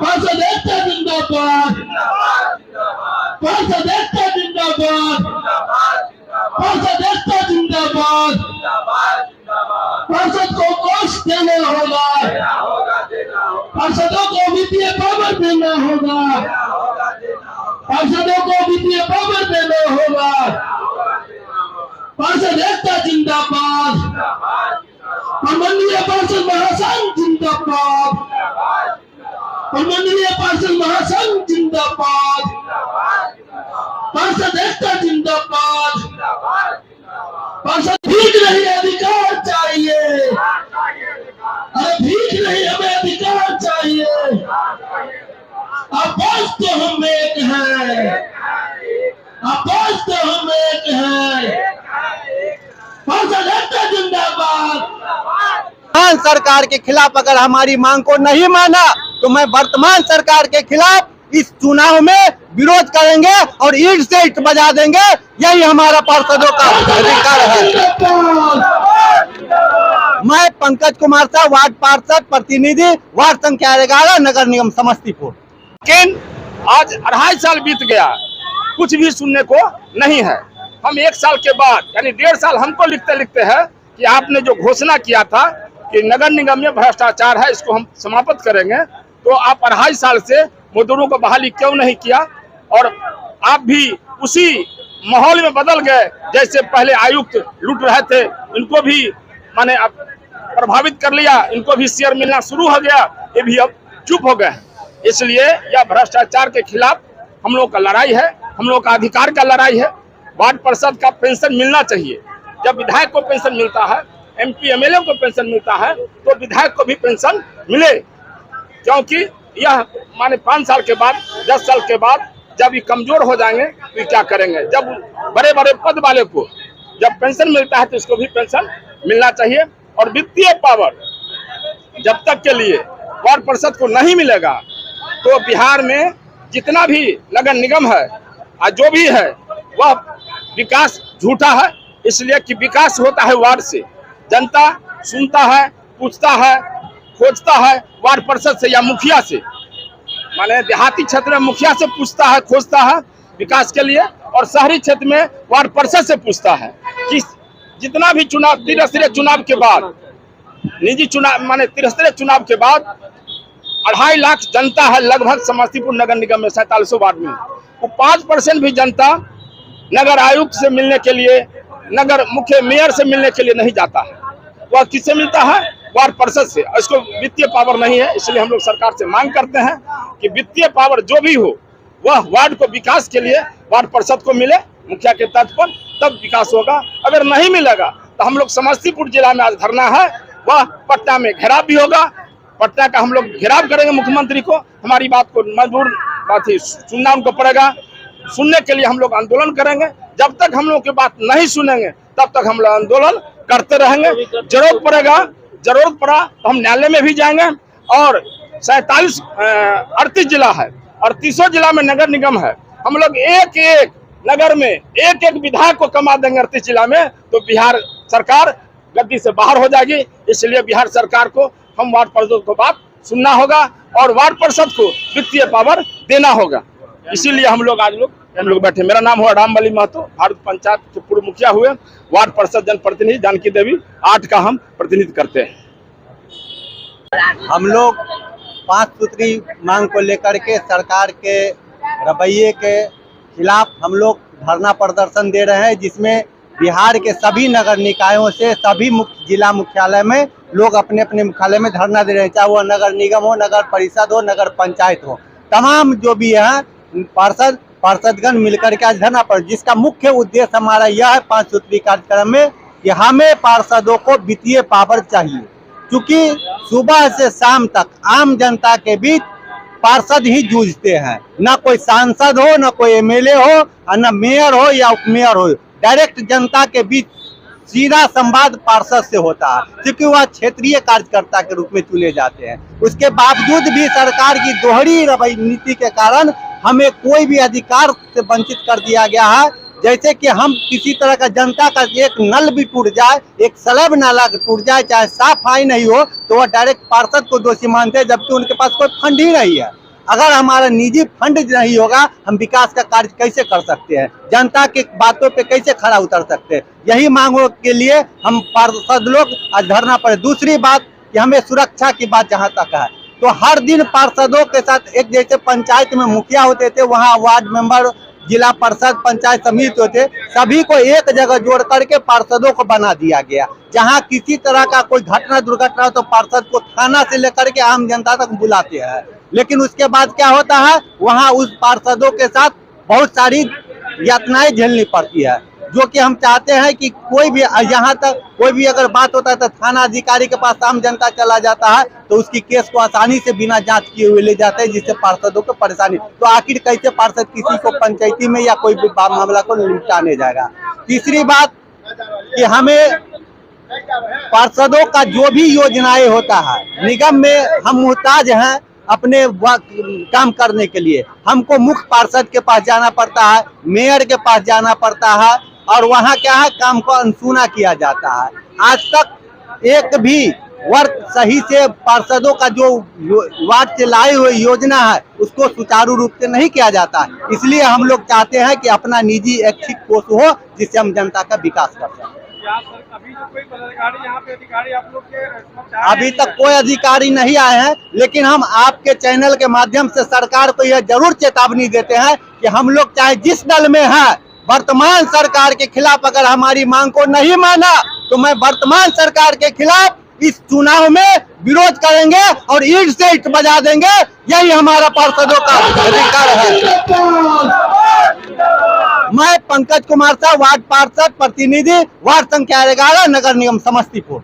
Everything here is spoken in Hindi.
पार्षद एकता जिंदाबाद, पार्षद एकता जिंदाबाद, पार्षद एकता जिंदाबाद। पार्षद को गोश्त देना होगा, पार्षदों को वित्तीय पावर देना होगा, पार्षदों को वित्तीय पावर देना होगा। पार्षद एकता जिंदाबाद, प्रमंडलीय पार्षद महासंघ जिंदाबाद, प्रमंडलीय पार्षद महासंघ जिंदाबाद, पार्षद एकता जिंदाबाद। पार्षद भीख नहीं अधिकार चाहिए, अरे भीख नहीं हमें अधिकार चाहिए। आवाज तो हम एक है, आवाज तो हम एक है। पार्षद एकता जिंदाबाद। सरकार के खिलाफ अगर हमारी मांग को नहीं माना तो मैं वर्तमान सरकार के खिलाफ इस चुनाव में विरोध करेंगे और ईंट से ईंट बजा देंगे। यही हमारा पार्षदों का अधिकार है। मैं पंकज कुमार साहब, वार्ड पार्षद प्रतिनिधि, वार्ड संख्या 11, नगर निगम समस्तीपुर। लेकिन आज 2.5 साल बीत गया, कुछ भी सुनने को नहीं है। हम 1 साल के बाद यानी 1.5 साल हमको लिखते लिखते हैं कि आपने जो घोषणा किया था कि नगर निगम में भ्रष्टाचार है, इसको हम समाप्त करेंगे, तो आप 2.5 साल से मजदूरों को बहाली क्यों नहीं किया? और आप भी उसी माहौल में बदल गए जैसे पहले आयुक्त लूट रहे थे, इनको भी माने प्रभावित कर लिया, इनको भी शेयर मिलना शुरू हो गया, ये भी अब चुप हो गए। इसलिए यह भ्रष्टाचार के खिलाफ हम लोग का लड़ाई है, हम लोग का अधिकार का लड़ाई है। वार्ड पार्षद का पेंशन मिलना चाहिए। जब विधायक को पेंशन मिलता है, MP MLA को पेंशन मिलता है, तो विधायक को भी पेंशन मिले, क्योंकि यह माने 5 साल के बाद, 10 साल के बाद जब ये कमजोर हो जाएंगे तो क्या करेंगे? जब बड़े बड़े पद वाले को जब पेंशन मिलता है तो इसको भी पेंशन मिलना चाहिए। और वित्तीय पावर जब तक के लिए वार्ड पार्षद को नहीं मिलेगा तो बिहार में जितना भी नगर निगम है और जो भी है वह विकास झूठा है। इसलिए कि विकास होता है वार्ड से, जनता सुनता है, पूछता है, खोजता है वार्ड पार्षद से या मुखिया से। माने देहाती क्षेत्र में मुखिया से पूछता है, खोजता है विकास के लिए, और शहरी क्षेत्र में वार्ड पार्षद से पूछता है कि जितना भी चुनाव, त्रिस्तरीय चुनाव के बाद, निजी चुनाव माने त्रिस्तरीय चुनाव के बाद 2.5 लाख जनता है लगभग समस्तीपुर नगर निगम में 4700 वार्ड में, वो 5% भी जनता नगर आयुक्त से मिलने के लिए, नगर मुख्य मेयर से मिलने के लिए नहीं जाता है। वह किससे मिलता है? वार्ड पार्षद से। इसको वित्तीय पावर नहीं है। इसलिए हम लोग सरकार से मांग करते हैं कि वित्तीय पावर जो भी हो वह वार्ड को विकास के लिए वार्ड पार्षद को मिले, मुखिया के तर्ज पर, तब विकास होगा। अगर नहीं मिलेगा तो हम लोग समस्तीपुर जिला में आज धरना है, वह पटना में घेराव भी होगा। पटना का हम लोग घेराव करेंगे मुख्यमंत्री को, हमारी बात को मजबूर बात ही सुनना उनको पड़ेगा। सुनने के लिए हम लोग आंदोलन करेंगे। जब तक हम लोग की बात नहीं सुनेंगे तब तक हम लोग आंदोलन करते रहेंगे। जरूरत पड़ा तो हम न्यायालय में भी जाएंगे। और 38 जिला है, 38 जिला में नगर निगम है। हम लोग एक एक नगर में एक एक विधायक को कमा देंगे 38 जिला में, तो बिहार सरकार गद्दी से बाहर हो जाएगी। इसलिए बिहार सरकार को हम वार्ड पार्षद को बात सुनना होगा और वार्ड पार्षद को वित्तीय पावर देना होगा। इसीलिए हम लोग बैठे। मेरा नाम हुआ रामबली महतो, भारत पंचायत के पूर्व मुखिया हुए, वार्ड पार्षद जनप्रतिनिधि जानकी देवी 8 का हम प्रतिनिधित्व करते हैं। हम लोग 5 सूत्री मांग को लेकर के सरकार के रवैये के खिलाफ हम लोग धरना प्रदर्शन दे रहे हैं, जिसमें बिहार के सभी नगर निकायों से सभी जिला मुख्यालय में लोग अपने अपने मुख्यालय में धरना दे रहे हैं, चाहे वो नगर निगम हो, नगर परिषद हो, नगर पंचायत हो। तमाम जो भी है पार्षदगण मिलकर के आज धरना पर, जिसका मुख्य उद्देश्य हमारा यह है 5 सूत्री कार्यक्रम में कि हमें पार्षदों को वित्तीय पावर चाहिए, क्योंकि सुबह से शाम तक आम जनता के बीच पार्षद ही जूझते हैं। ना कोई सांसद हो, ना कोई MLA हो, और ना मेयर हो या उपमेयर हो। डायरेक्ट जनता के बीच सीधा संवाद पार्षद से होता है, क्योंकि वह क्षेत्रीय कार्यकर्ता के रूप में चुने जाते हैं। उसके बावजूद भी सरकार की दोहरी नीति के कारण हमें कोई भी अधिकार से वंचित कर दिया गया है। जैसे कि हम किसी तरह का जनता का एक नल भी टूट जाए, एक स्लैब नाला टूट जाए, चाहे सफाई नहीं हो, तो वह डायरेक्ट पार्षद को दोषी मानते हैं, जबकि उनके पास कोई फंड ही नहीं है। अगर हमारा निजी फंड नहीं होगा हम विकास का कार्य कैसे कर सकते हैं, जनता की बातों पे कैसे खरा उतर सकते हैं। यही मांगों के लिए हम पार्षद लोग आज धरना पर। दूसरी बात कि हमें सुरक्षा की बात जहां तक है तो हर दिन पार्षदों के साथ एक जैसे पंचायत में मुखिया होते थे, वहां वार्ड मेंबर, जिला परिषद, पंचायत समिति होते, सभी को एक जगह जोड़ करके पार्षदों को बना दिया गया। जहां किसी तरह का कोई घटना दुर्घटना हो तो पार्षद को थाना से लेकर के आम जनता तक बुलाते हैं, लेकिन उसके बाद क्या होता है, वहां उस पार्षदों के साथ बहुत सारी यातनाएं झेलनी पड़ती है। जो कि हम चाहते हैं कि कोई भी यहाँ तक कोई भी अगर बात होता है तो थाना अधिकारी के पास आम जनता चला जाता है तो उसकी केस को आसानी से बिना जांच किए हुए ले जाते हैं, जिससे पार्षदों को परेशानी। तो आखिर कैसे पार्षद किसी को पंचायती में या कोई भी मामला को निपटाने जाएगा। तीसरी बात कि हमें पार्षदों का जो भी योजनाएं होता है, निगम में हम मुहताज हैं अपने काम करने के लिए। हमको मुख्य पार्षद के पास जाना पड़ता है, मेयर के पास जाना पड़ता है, और वहाँ क्या है, काम को अनसुना किया जाता है। आज तक एक भी वर्क सही से पार्षदों का जो वार्ड से लाई हुई योजना है उसको सुचारू रूप से नहीं किया जाता है। इसलिए हम लोग चाहते हैं कि अपना निजी ऐच्छिक कोष हो जिससे हम जनता का विकास कर सकें। अभी तो कोई पदाधिकारी यहाँ पे अधिकारी आप लोग के अभी तक कोई अधिकारी नहीं आए हैं, लेकिन हम आपके चैनल के माध्यम से सरकार को यह जरूर चेतावनी देते हैं कि हम लोग चाहे जिस दल में है, वर्तमान सरकार के खिलाफ अगर हमारी मांग को नहीं माना तो मैं वर्तमान सरकार के खिलाफ इस चुनाव में विरोध करेंगे और ईंट से ईंट बजा देंगे। यही हमारा पार्षदों का अधिकार है। मैं पंकज कुमार साहब, वार्ड पार्षद प्रतिनिधि, वार्ड संख्या 11, नगर निगम समस्तीपुर।